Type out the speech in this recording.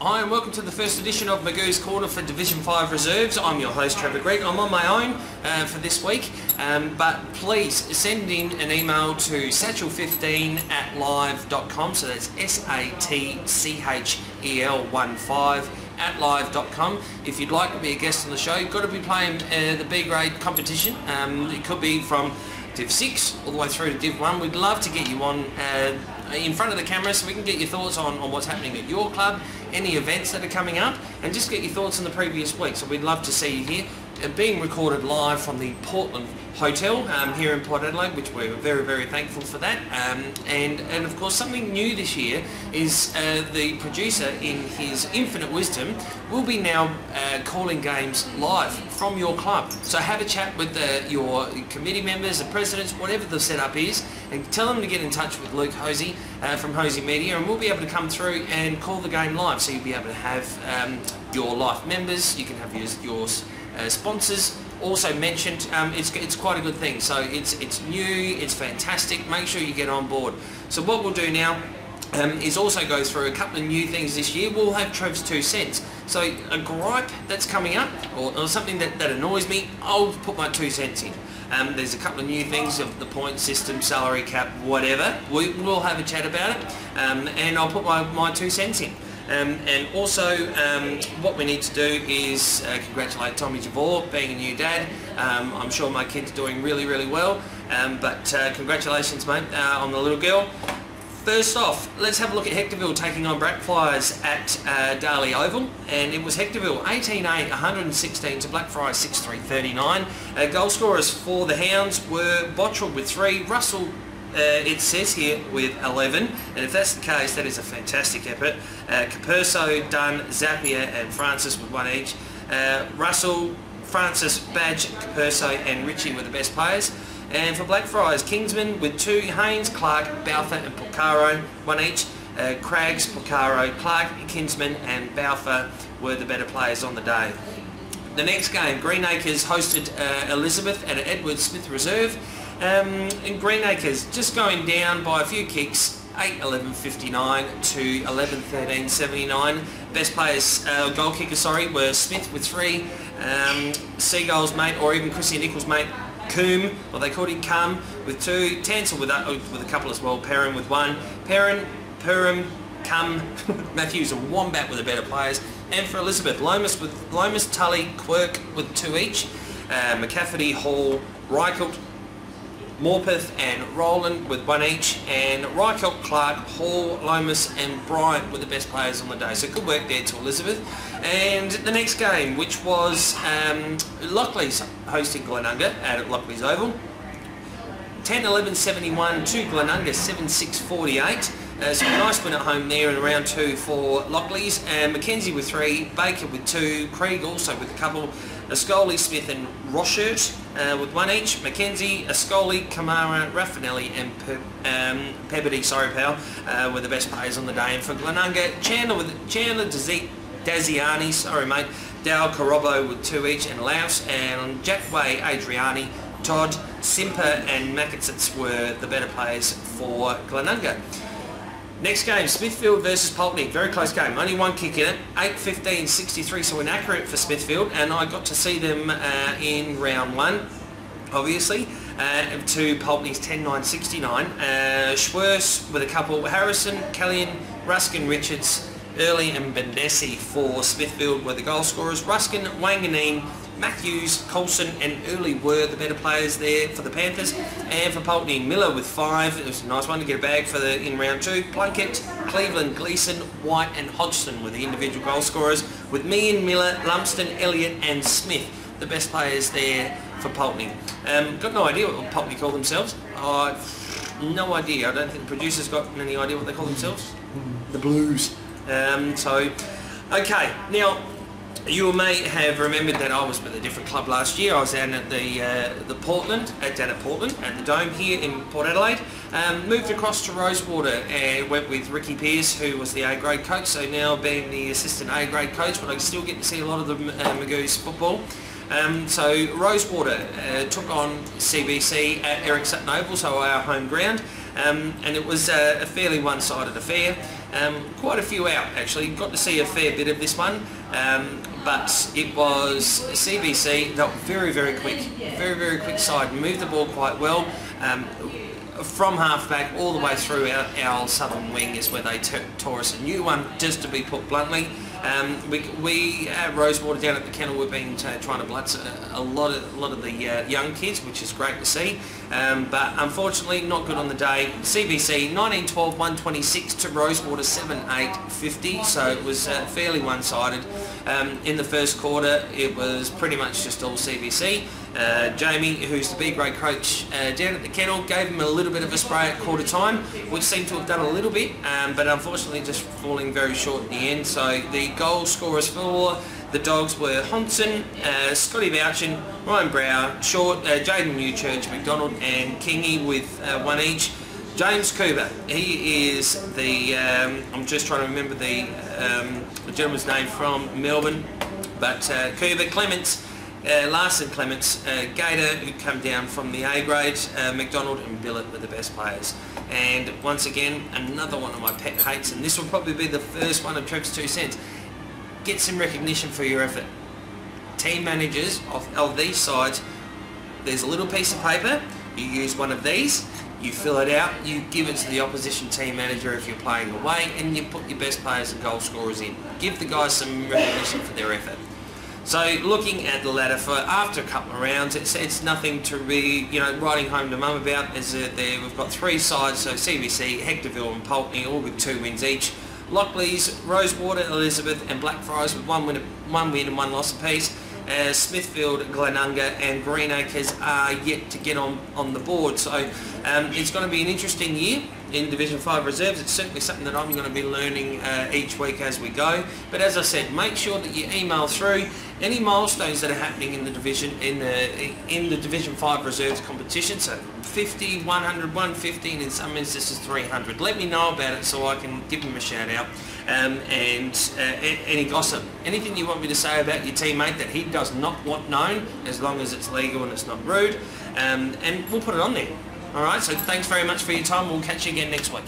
Hi and welcome to the first edition of Magoos Corner for Division 5 Reserves. I'm your host Trevor Greg. I'm on my own for this week, but please send in an email to satchel15@live.com, so that's SATCHEL15@live.com. If you'd like to be a guest on the show, you've got to be playing the B grade competition. It could be from Div 6 all the way through to Div 1. We'd love to get you on in front of the camera so we can get your thoughts on what's happening at your club, any events that are coming up, and just get your thoughts on the previous week. So we'd love to see you here. Being recorded live from the Portland Hotel here in Port Adelaide, which we're very, very thankful for that. And of course something new this year is the producer, in his infinite wisdom, will be now calling games live from your club. So have a chat with your committee members, the presidents, whatever the setup is, and tell them to get in touch with Luke Hosey from Hosey Media, and we'll be able to come through and call the game live. So you'll be able to have your life members, you can have your sponsors also mentioned. It's quite a good thing. So it's new, it's fantastic. Make sure you get on board. So what we'll do now is also go through a couple of new things this year. We'll have Trev's 2 cents. So a gripe that's coming up, or something that annoys me, I'll put my 2 cents in. There's a couple of new things of the point system, salary cap, whatever. We'll have a chat about it, and I'll put my 2 cents in. And also what we need to do is congratulate Tommy Javor being a new dad. I'm sure my kid's doing really, really well, but congratulations, mate, on the little girl. First off, let's have a look at Hectorville taking on Blackfriars at Darley Oval, and it was Hectorville 18-8, 116 to Blackfriars 6-3, 39. Goal scorers for the Hounds were Bottrell with 3, Russell it says here with 11, and if that's the case, that is a fantastic effort. Capurso, Dunn, Zapier and Francis with 1 each. Russell, Francis, Badge, Capurso and Richie were the best players. And for Blackfriars, Kingsman with 2, Haynes, Clark, Balfour and Porcaro, 1 each. Craggs, Porcaro, Clark, Kingsman and Balfour were the better players on the day. The next game, Greenacres hosted Elizabeth at Edward Smith Reserve. And Greenacres just going down by a few kicks, 8-11-59 to 11-13-79. Best players, goal kickers, were Smith with 3, Seagull's mate, or even Chrissy Nichols' mate, Coombe, or they called him Cum, with 2, Tansel with a couple as well, Perrin with 1, Perrin, Cum, Matthews and Wombat were the better players. And for Elizabeth, Lomas, Tully, Quirk with 2 each, McCafferty, Hall, Reichelt, Morpeth and Rowland with 1 each, and Reichelt, Clark, Hall, Lomas and Bryant were the best players on the day. So good work there to Elizabeth. And the next game, which was Lockley's hosting Glenunga at Lockley's Oval. 10-11-71 to Glenunga, 7-6-48. So a nice win at home there in round 2 for Lockley's. And Mackenzie with 3, Baker with 2, Craig also with a couple, Ascoli, Smith and Rochert with 1 each. Mackenzie, Ascoli, Kamara, Raffinelli and Pebbity, were the best players on the day. And for Glenunga, Chandler Daziani, Dow Corobo with 2 each, and Laos, and Jackway, Adriani, Todd, Simper and Macketsits were the better players for Glenunga. Next game, Smithfield versus Pulteney. Very close game. Only 1 kick in it. 8-15-63, so inaccurate for Smithfield. And I got to see them in round 1, obviously, to Pulteney's 10-9-69. Schwerz with a couple. Harrison, Callian, Ruskin, Richards, Early and Bendesi for Smithfield were the goal scorers. Ruskin, Wanganeen, Matthews, Coulson and Early were the better players there for the Panthers. And for Pulteney, Miller with 5. It was a nice one to get a bag for in round 2. Plunkett, Cleveland, Gleeson, White and Hodgson were the individual goal scorers, with Meehan, Miller, Lumsden, Elliott and Smith the best players there for Pulteney. Got no idea what Pulteney call themselves. No idea. I don't think the producers got any idea what they call themselves. The Blues. Okay, now you may have remembered that I was with a different club last year. I was down at Portland, at the Dome here in Port Adelaide. Moved across to Rosewater and went with Ricky Pearce, who was the A-grade coach, so now being the assistant A-grade coach, but I still get to see a lot of the Magoos football. So Rosewater took on CBC at Eric Sutton Oval, so our home ground, and it was a fairly one-sided affair. Quite a few out actually. Got to see a fair bit of this one, but it was CBC. They were very quick, very quick side. Moved the ball quite well. From half-back all the way through our southern wing is where they tore us a new one, just to be put bluntly. We at Rosewater down at the kennel, we've been trying to blitz a lot of the young kids, which is great to see, but unfortunately not good on the day. CBC 19-12-126 to Rosewater 7-8-50, so it was fairly one-sided. In the first quarter it was pretty much just all CBC. Jamie, who's the B grade coach down at the kennel, gave him a little bit of a spray at quarter time, which seemed to have done a little bit, but unfortunately just falling very short in the end. So the goal scorers for the Dogs were Honson, Scotty Bouchin, Ryan Brower, Short, Jaden Newchurch, McDonald and Kingy with one each. James Cooper, he is the, I'm just trying to remember the gentleman's name from Melbourne, but Cooper, Clements, Larson, Clements, Gator, who come down from the A grade, McDonald and Billett were the best players. And once again, another one of my pet hates, and this will probably be the first one of Trev's 2 cents. Get some recognition for your effort. Team managers of these sides, there's a little piece of paper, you use one of these, you fill it out, you give it to the opposition team manager if you're playing away, and you put your best players and goal scorers in. Give the guys some recognition for their effort. So looking at the ladder for after a couple of rounds, it's nothing to be, writing home to mum about. We've got 3 sides, so CBC, Hectorville and Pulteney, all with 2 wins each. Lockleys, Rosewater, Elizabeth and Blackfriars with 1 win and 1 loss apiece. Smithfield, Glenunga and Greenacres are yet to get on the board. So it's going to be an interesting year in Division 5 reserves. It's certainly something that I'm going to be learning each week as we go. But as I said, make sure that you email through any milestones that are happening in the division, in the Division 5 reserves competition. So 50, 100, 150 and in some instances 300. Let me know about it so I can give them a shout out. And any gossip, anything you want me to say about your teammate that he does not want known, as long as it's legal and it's not rude, and we'll put it on there. Alright, so thanks very much for your time. We'll catch you again next week.